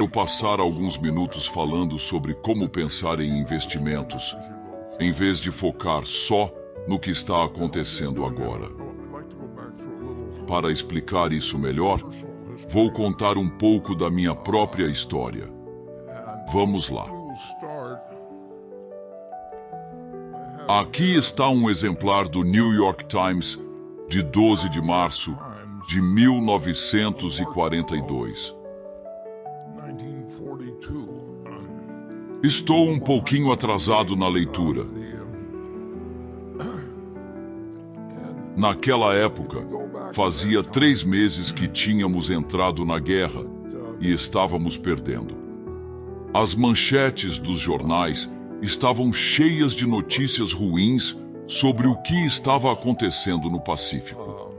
Quero passar alguns minutos falando sobre como pensar em investimentos, em vez de focar só no que está acontecendo agora. Para explicar isso melhor, vou contar um pouco da minha própria história. Vamos lá. Aqui está um exemplar do New York Times de 12 de março de 1942. Estou um pouquinho atrasado na leitura. Naquela época, fazia 3 meses que tínhamos entrado na guerra e estávamos perdendo. As manchetes dos jornais estavam cheias de notícias ruins sobre o que estava acontecendo no Pacífico.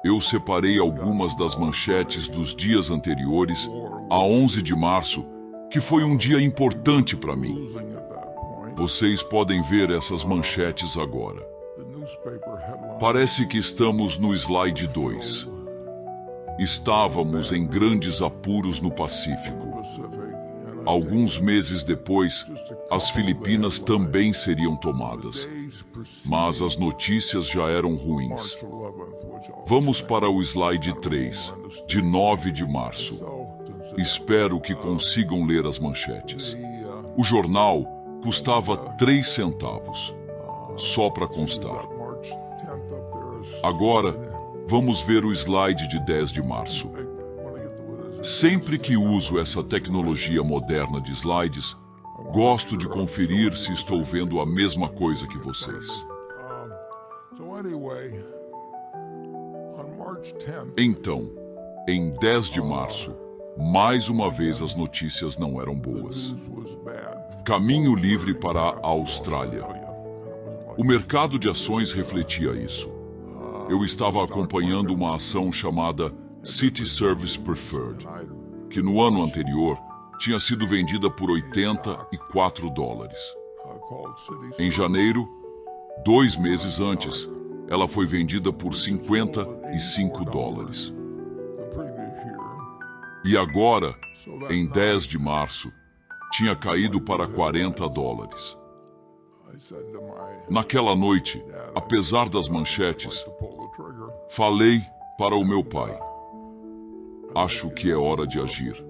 Eu separei algumas das manchetes dos dias anteriores a 11 de março, que foi um dia importante para mim. Vocês podem ver essas manchetes agora. Parece que estamos no slide 2. Estávamos em grandes apuros no Pacífico. Alguns meses depois, as Filipinas também seriam tomadas. Mas as notícias já eram ruins. Vamos para o slide 3, de 9 de março. Espero que consigam ler as manchetes. O jornal custava 3 centavos. Só para constar. Agora, vamos ver o slide de 10 de março. Sempre que uso essa tecnologia moderna de slides, gosto de conferir se estou vendo a mesma coisa que vocês. Então, em 10 de março, mais uma vez as notícias não eram boas. Caminho livre para a Austrália. O mercado de ações refletia isso. Eu estava acompanhando uma ação chamada City Service Preferred, que no ano anterior tinha sido vendida por $84. Em janeiro, 2 meses antes, ela foi vendida por $55. E agora, em 10 de março, tinha caído para $40. Naquela noite, apesar das manchetes, falei para o meu pai. Acho que é hora de agir.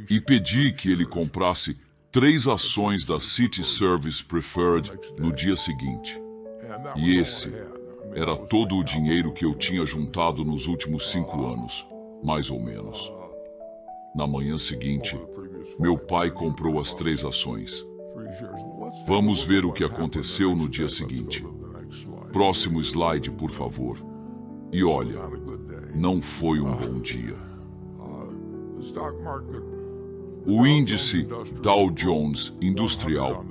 E pedi que ele comprasse 3 ações da City Service Preferred no dia seguinte. E esse era todo o dinheiro que eu tinha juntado nos últimos 5 anos, mais ou menos. Na manhã seguinte, meu pai comprou as 3 ações. Vamos ver o que aconteceu no dia seguinte. Próximo slide, por favor. E olha, não foi um bom dia. O índice Dow Jones Industrial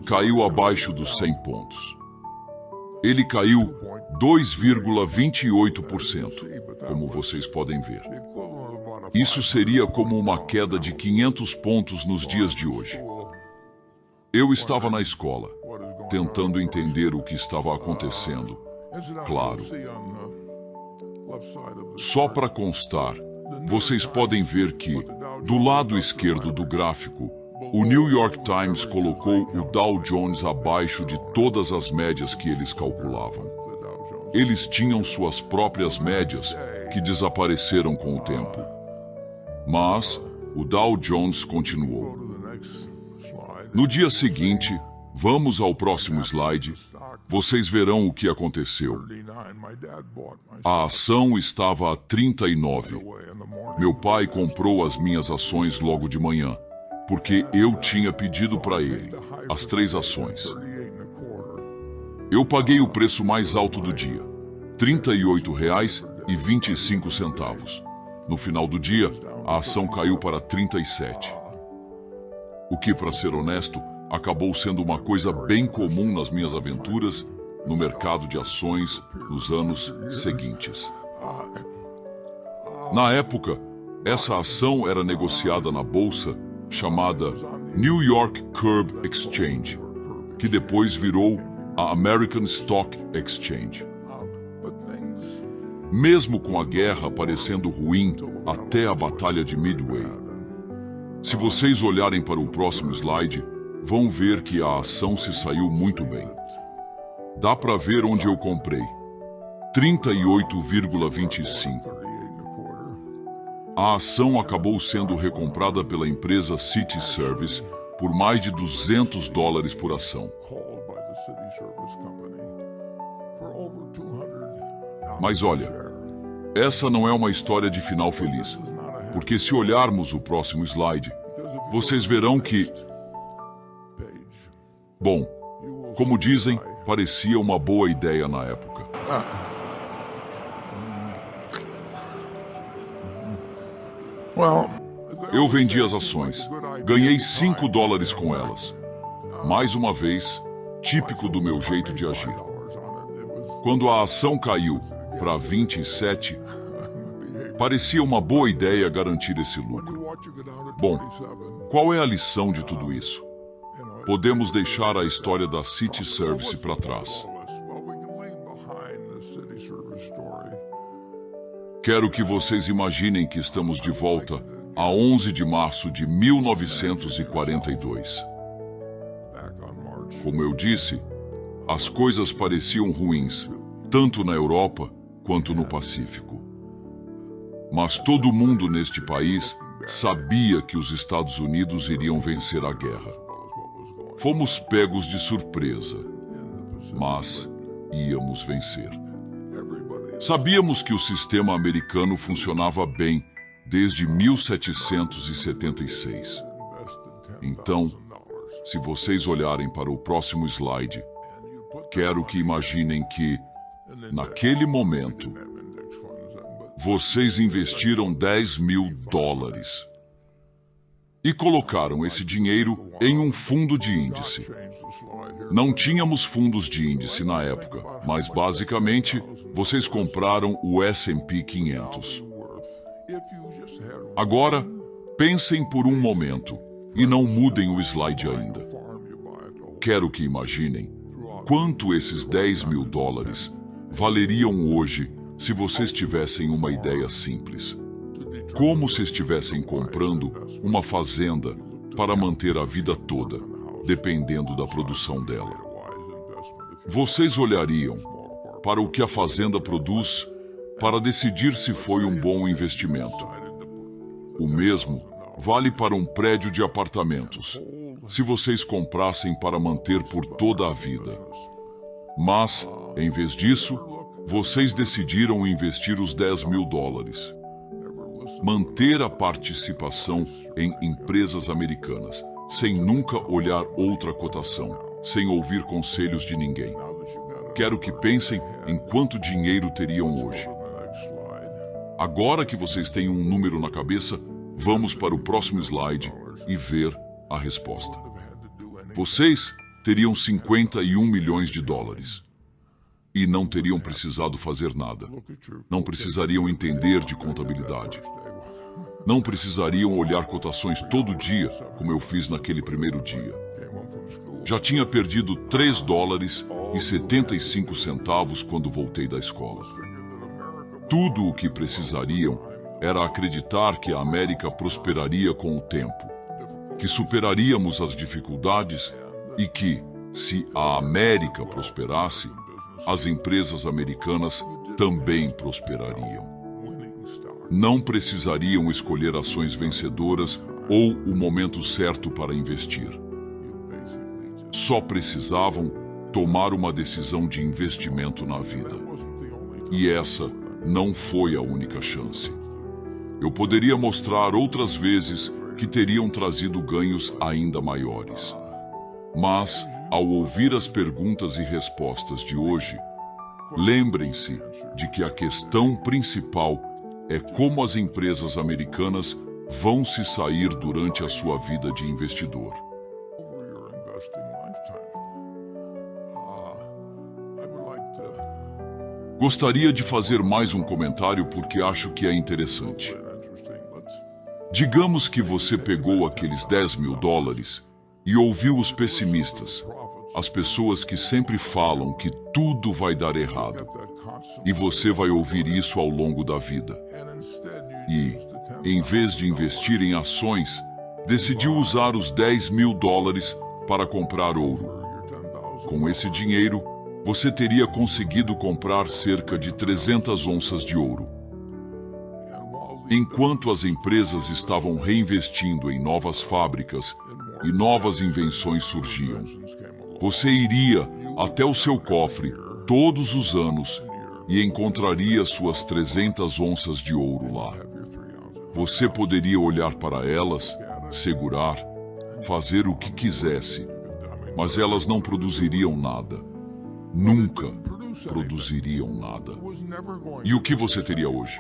caiu abaixo dos 100 pontos. Ele caiu 2,28%, como vocês podem ver. Isso seria como uma queda de 500 pontos nos dias de hoje. Eu estava na escola, tentando entender o que estava acontecendo. Claro. Só para constar, vocês podem ver que, do lado esquerdo do gráfico, o New York Times colocou o Dow Jones abaixo de todas as médias que eles calculavam. Eles tinham suas próprias médias, que desapareceram com o tempo. Mas o Dow Jones continuou. No dia seguinte, vamos ao próximo slide, vocês verão o que aconteceu. A ação estava a 39. Meu pai comprou as minhas ações logo de manhã, porque eu tinha pedido para ele as 3 ações. Eu paguei o preço mais alto do dia, R$38,25. No final do dia, a ação caiu para 37. O que, para ser honesto, acabou sendo uma coisa bem comum nas minhas aventuras no mercado de ações nos anos seguintes. Na época, essa ação era negociada na bolsa chamada New York Curb Exchange, que depois virou a American Stock Exchange. mesmo com a guerra parecendo ruim até a Batalha de Midway. Se vocês olharem para o próximo slide, vão ver que a ação se saiu muito bem. Dá para ver onde eu comprei. 38,25. A ação acabou sendo recomprada pela empresa City Service por mais de $200 por ação. Mas olha, essa não é uma história de final feliz, porque se olharmos o próximo slide, vocês verão que... Bom, como dizem, parecia uma boa ideia na época. Eu vendi as ações. Ganhei $5 com elas. Mais uma vez, típico do meu jeito de agir. Quando a ação caiu para 27, parecia uma boa ideia garantir esse lucro. Bom, qual é a lição de tudo isso? Podemos deixar a história da City Service para trás. Quero que vocês imaginem que estamos de volta a 11 de março de 1942. Como eu disse, as coisas pareciam ruins, tanto na Europa quanto no Pacífico. Mas todo mundo neste país sabia que os Estados Unidos iriam vencer a guerra. Fomos pegos de surpresa, mas íamos vencer. Sabíamos que o sistema americano funcionava bem desde 1776. Então, se vocês olharem para o próximo slide, quero que imaginem que, naquele momento, vocês investiram $10 mil e colocaram esse dinheiro em um fundo de índice. Não tínhamos fundos de índice na época, mas basicamente vocês compraram o S&P 500. Agora, pensem por um momento e não mudem o slide ainda. Quero que imaginem quanto esses $10 mil valeriam hoje se vocês tivessem uma ideia simples. Como se estivessem comprando uma fazenda para manter a vida toda, dependendo da produção dela. Vocês olhariam para o que a fazenda produz para decidir se foi um bom investimento. O mesmo vale para um prédio de apartamentos, se vocês comprassem para manter por toda a vida. Mas, em vez disso, vocês decidiram investir os $10 mil. Manter a participação em empresas americanas, sem nunca olhar outra cotação, sem ouvir conselhos de ninguém. Quero que pensem em quanto dinheiro teriam hoje. Agora que vocês têm um número na cabeça, vamos para o próximo slide e ver a resposta. Vocês teriam $51 milhões e não teriam precisado fazer nada. Não precisariam entender de contabilidade. Não precisariam olhar cotações todo dia, como eu fiz naquele primeiro dia. Já tinha perdido $3,75 quando voltei da escola. Tudo o que precisariam era acreditar que a América prosperaria com o tempo, que superaríamos as dificuldades e que, se a América prosperasse, as empresas americanas também prosperariam. Não precisariam escolher ações vencedoras ou o momento certo para investir. Só precisavam tomar uma decisão de investimento na vida. E essa não foi a única chance. Eu poderia mostrar outras vezes que teriam trazido ganhos ainda maiores. Mas, ao ouvir as perguntas e respostas de hoje, lembrem-se de que a questão principal é como as empresas americanas vão se sair durante a sua vida de investidor. Gostaria de fazer mais um comentário porque acho que é interessante. Digamos que você pegou aqueles $10 mil e ouviu os pessimistas, as pessoas que sempre falam que tudo vai dar errado, E você vai ouvir isso ao longo da vida. E, em vez de investir em ações, decidiu usar os US$10.000 para comprar ouro. Com esse dinheiro, você teria conseguido comprar cerca de 300 onças de ouro. Enquanto as empresas estavam reinvestindo em novas fábricas e novas invenções surgiam, você iria até o seu cofre todos os anos e encontraria suas 300 onças de ouro lá. Você poderia olhar para elas, segurar, fazer o que quisesse, mas elas não produziriam nada. Nunca produziriam nada. E o que você teria hoje?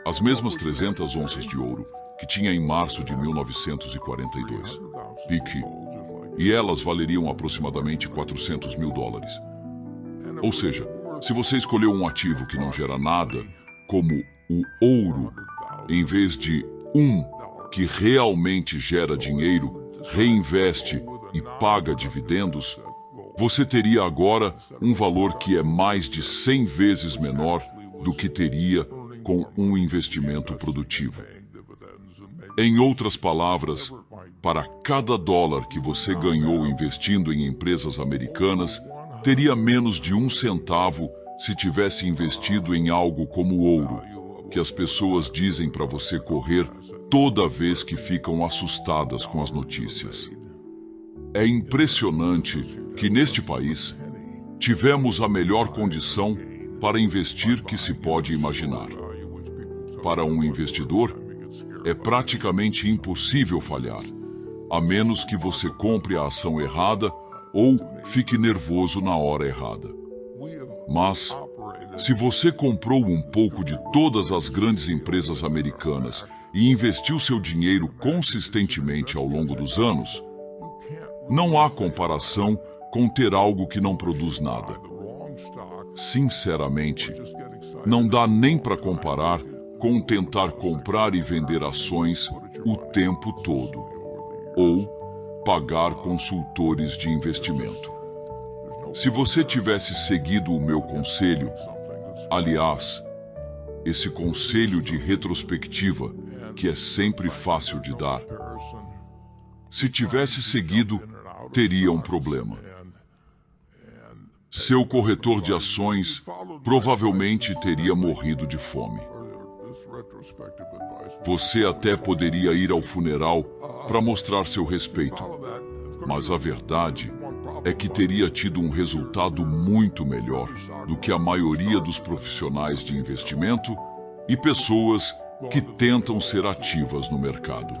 As mesmas 300 onças de ouro que tinha em março de 1942. Pique. E elas valeriam aproximadamente US$400.000. Ou seja, se você escolheu um ativo que não gera nada, como o ouro, em vez de um que realmente gera dinheiro, reinveste e paga dividendos, você teria agora um valor que é mais de 100 vezes menor do que teria com um investimento produtivo. Em outras palavras, para cada dólar que você ganhou investindo em empresas americanas, teria menos de 1 centavo se tivesse investido em algo como ouro, que as pessoas dizem para você correr toda vez que ficam assustadas com as notícias. É impressionante que neste país tivemos a melhor condição para investir que se pode imaginar. Para um investidor, é praticamente impossível falhar, a menos que você compre a ação errada ou fique nervoso na hora errada. Mas, se você comprou um pouco de todas as grandes empresas americanas e investiu seu dinheiro consistentemente ao longo dos anos, não há comparação com ter algo que não produz nada. Sinceramente, não dá nem para comparar com tentar comprar e vender ações o tempo todo, ou pagar consultores de investimento. Se você tivesse seguido o meu conselho, aliás, esse conselho de retrospectiva, que é sempre fácil de dar, se tivesse seguido, teria um problema. Seu corretor de ações provavelmente teria morrido de fome. Você até poderia ir ao funeral para mostrar seu respeito, mas a verdade é que teria tido um resultado muito melhor do que a maioria dos profissionais de investimento e pessoas que tentam ser ativas no mercado.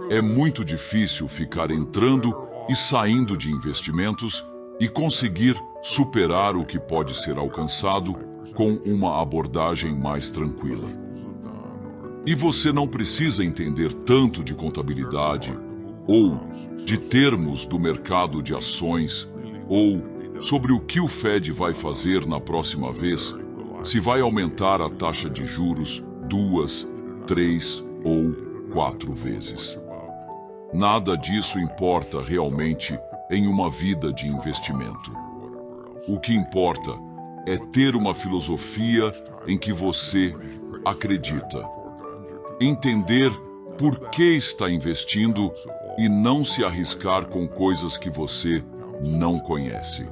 É muito difícil ficar entrando e saindo de investimentos e conseguir superar o que pode ser alcançado com uma abordagem mais tranquila. E você não precisa entender tanto de contabilidade, ou de termos do mercado de ações, ou sobre o que o Fed vai fazer na próxima vez, se vai aumentar a taxa de juros 2, 3 ou 4 vezes. Nada disso importa realmente em uma vida de investimento. O que importa é ter uma filosofia em que você acredita. Entender por que está investindo e não se arriscar com coisas que você não conhece.